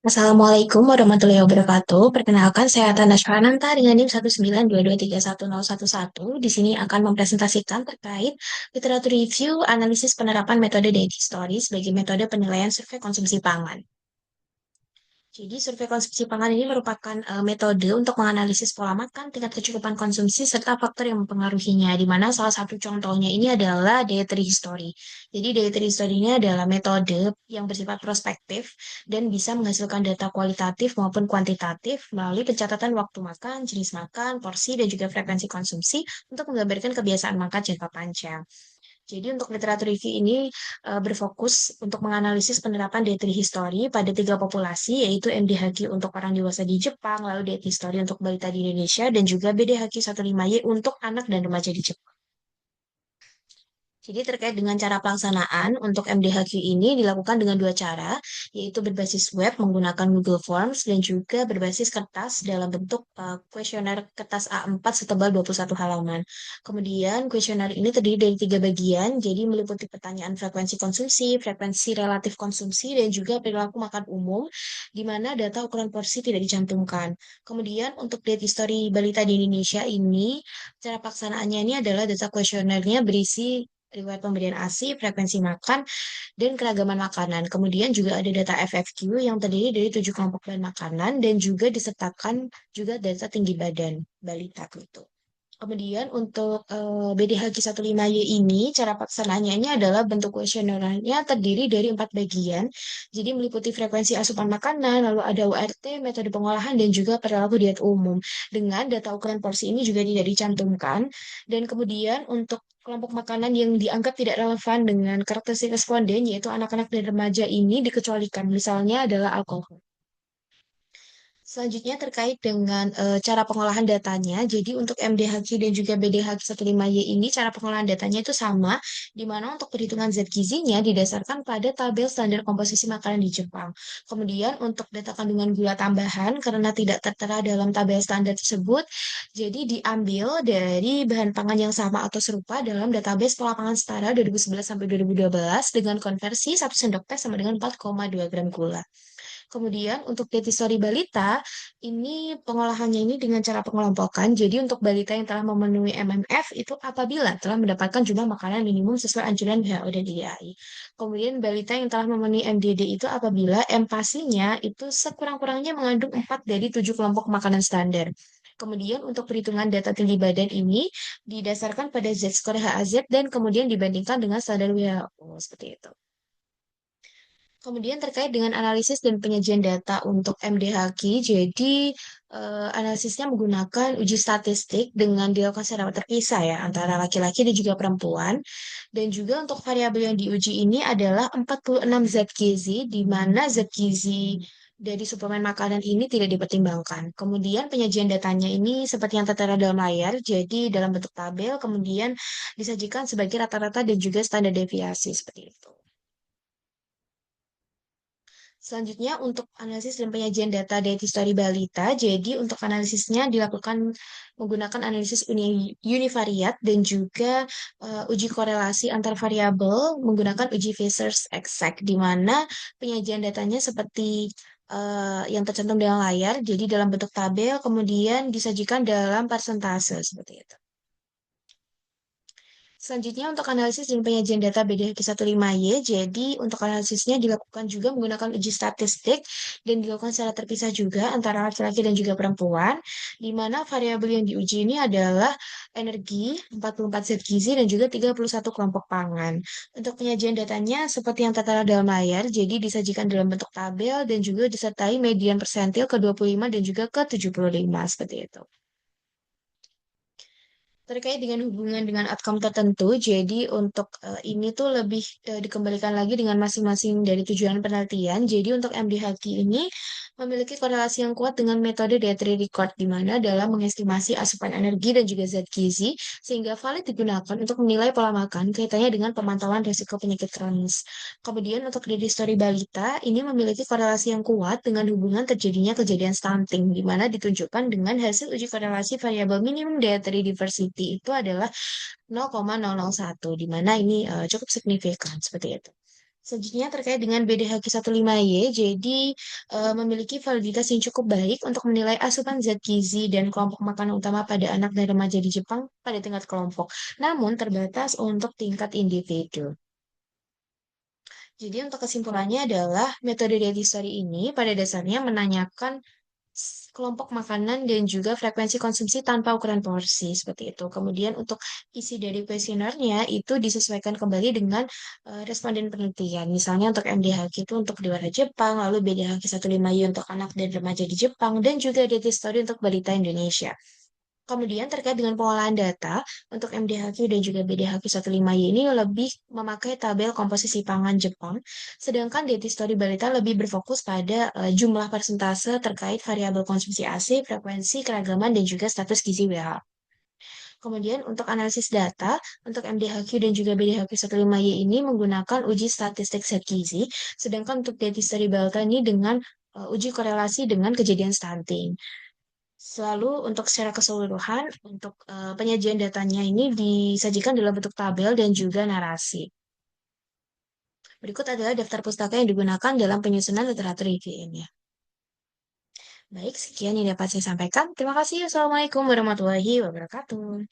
Assalamualaikum warahmatullahi wabarakatuh. Perkenalkan, saya Tana Shrananta dengan NIM 192231011. Di sini akan mempresentasikan terkait literatur review analisis penerapan metode data story sebagai metode penilaian survei konsumsi pangan. Jadi, survei konsumsi pangan ini merupakan metode untuk menganalisis pola makan, tingkat kecukupan konsumsi, serta faktor yang mempengaruhinya, di mana salah satu contohnya ini adalah dietary history. Jadi, dietary history ini adalah metode yang bersifat prospektif dan bisa menghasilkan data kualitatif maupun kuantitatif melalui pencatatan waktu makan, jenis makan, porsi, dan juga frekuensi konsumsi untuk menggambarkan kebiasaan makan jangka panjang. Jadi untuk literatur review ini berfokus untuk menganalisis penerapan dietary history pada tiga populasi, yaitu MDHQ untuk orang dewasa di Jepang, lalu dietary history untuk balita di Indonesia, dan juga BDHQ 15Y untuk anak dan remaja di Jepang. Jadi terkait dengan cara pelaksanaan untuk MDHQ ini dilakukan dengan dua cara, yaitu berbasis web menggunakan Google Forms dan juga berbasis kertas dalam bentuk kuesioner kertas A4 setebal 21 halaman. Kemudian kuesioner ini terdiri dari tiga bagian, jadi meliputi pertanyaan frekuensi konsumsi, frekuensi relatif konsumsi, dan juga perilaku makan umum, di mana data ukuran porsi tidak dicantumkan. Kemudian untuk data history balita di Indonesia ini, cara pelaksanaannya ini adalah data kuesionernya berisi riwayat pemberian ASI, frekuensi makan, dan keragaman makanan. Kemudian juga ada data FFQ yang terdiri dari 7 kelompok bahan makanan dan juga disertakan juga data tinggi badan balita gitu. Kemudian untuk BDHQ 15Y ini, cara pelaksanaannya ini adalah bentuk kuesionernya terdiri dari 4 bagian. Jadi meliputi frekuensi asupan makanan, lalu ada URT, metode pengolahan, dan juga perilaku diet umum. Dengan data ukuran porsi ini juga tidak dicantumkan. Dan kemudian untuk kelompok makanan yang dianggap tidak relevan dengan karakteristik responden, yaitu anak-anak dan remaja ini dikecualikan. Misalnya adalah alkohol. Selanjutnya terkait dengan cara pengolahan datanya. Jadi untuk MDHQ dan juga BDHQ 15Y ini cara pengolahan datanya itu sama, di mana untuk perhitungan zat gizinya didasarkan pada tabel standar komposisi makanan di Jepang. Kemudian untuk data kandungan gula tambahan karena tidak tertera dalam tabel standar tersebut, jadi diambil dari bahan pangan yang sama atau serupa dalam database pola pangan setara 2011 sampai 2012 dengan konversi 1 sendok teh sama dengan 4,2 gram gula. Kemudian untuk Detisori balita, ini pengolahannya ini dengan cara pengelompokan. Jadi untuk balita yang telah memenuhi MMF itu apabila telah mendapatkan jumlah makanan minimum sesuai anjuran WHO dan IDAI. Kemudian balita yang telah memenuhi MDD itu apabila MPASI-nya itu sekurang-kurangnya mengandung 4 dari 7 kelompok makanan standar. Kemudian untuk perhitungan data tinggi badan ini didasarkan pada Z-score HAZ dan kemudian dibandingkan dengan standar WHO seperti itu. Kemudian terkait dengan analisis dan penyajian data untuk MDHQ, jadi analisisnya menggunakan uji statistik dengan dilakukan secara terpisah ya antara laki-laki dan juga perempuan. Dan juga untuk variabel yang diuji ini adalah 46 zat gizi, di mana zat gizi dari suplemen makanan ini tidak dipertimbangkan. Kemudian penyajian datanya ini seperti yang tertera dalam layar, jadi dalam bentuk tabel, kemudian disajikan sebagai rata-rata dan juga standar deviasi seperti itu. Selanjutnya untuk analisis dan penyajian data dari history balita, jadi untuk analisisnya dilakukan menggunakan analisis univariat dan juga uji korelasi antar variabel menggunakan uji Fisher's exact, di mana penyajian datanya seperti yang tercantum dalam layar, jadi dalam bentuk tabel, kemudian disajikan dalam persentase seperti itu. Selanjutnya untuk analisis dan penyajian data BDHQ 15Y, jadi untuk analisisnya dilakukan juga menggunakan uji statistik dan dilakukan secara terpisah juga antara laki-laki dan juga perempuan, di mana variabel yang diuji ini adalah energi, 44 zat gizi, dan juga 31 kelompok pangan. Untuk penyajian datanya seperti yang tertera dalam layar, jadi disajikan dalam bentuk tabel dan juga disertai median persentil ke 25 dan juga ke 75 seperti itu. Terkait dengan hubungan dengan outcome tertentu, jadi untuk ini tuh lebih dikembalikan lagi dengan masing-masing dari tujuan penelitian. Jadi untuk MDHQ ini memiliki korelasi yang kuat dengan metode dietary record, di mana dalam mengestimasi asupan energi dan juga zat gizi, sehingga valid digunakan untuk menilai pola makan kaitannya dengan pemantauan risiko penyakit kronis. Kemudian untuk diri story balita, ini memiliki korelasi yang kuat dengan hubungan terjadinya kejadian stunting, di mana ditunjukkan dengan hasil uji korelasi variabel minimum dietary diversity itu adalah 0,001, di mana ini cukup signifikan seperti itu. Selanjutnya terkait dengan BDHQ15Y, jadi memiliki validitas yang cukup baik untuk menilai asupan zat gizi dan kelompok makanan utama pada anak dan remaja di Jepang pada tingkat kelompok, namun terbatas untuk tingkat individu. Jadi untuk kesimpulannya adalah metode diet history ini pada dasarnya menanyakan kelompok makanan dan juga frekuensi konsumsi tanpa ukuran porsi seperti itu. Kemudian untuk isi dari kuesionernya itu disesuaikan kembali dengan responden penelitian. Misalnya untuk MDHQ itu untuk dewasa Jepang, lalu BDHQ15Y untuk anak dan remaja di Jepang, dan juga diet history untuk balita Indonesia. Kemudian terkait dengan pengolahan data, untuk MDHQ dan juga BDHQ15Y ini lebih memakai tabel komposisi pangan Jepang, sedangkan diet history balita lebih berfokus pada jumlah persentase terkait variabel konsumsi ASI, frekuensi, keragaman, dan juga status gizi WHO. Kemudian untuk analisis data, untuk MDHQ dan juga BDHQ15Y ini menggunakan uji statistik zat gizi, sedangkan untuk diet history balita ini dengan uji korelasi dengan kejadian stunting. Selalu untuk secara keseluruhan, untuk penyajian datanya ini disajikan dalam bentuk tabel dan juga narasi. Berikut adalah daftar pustaka yang digunakan dalam penyusunan literatur IGN-nya. Baik, sekian yang dapat saya sampaikan. Terima kasih. Assalamualaikum warahmatullahi wabarakatuh.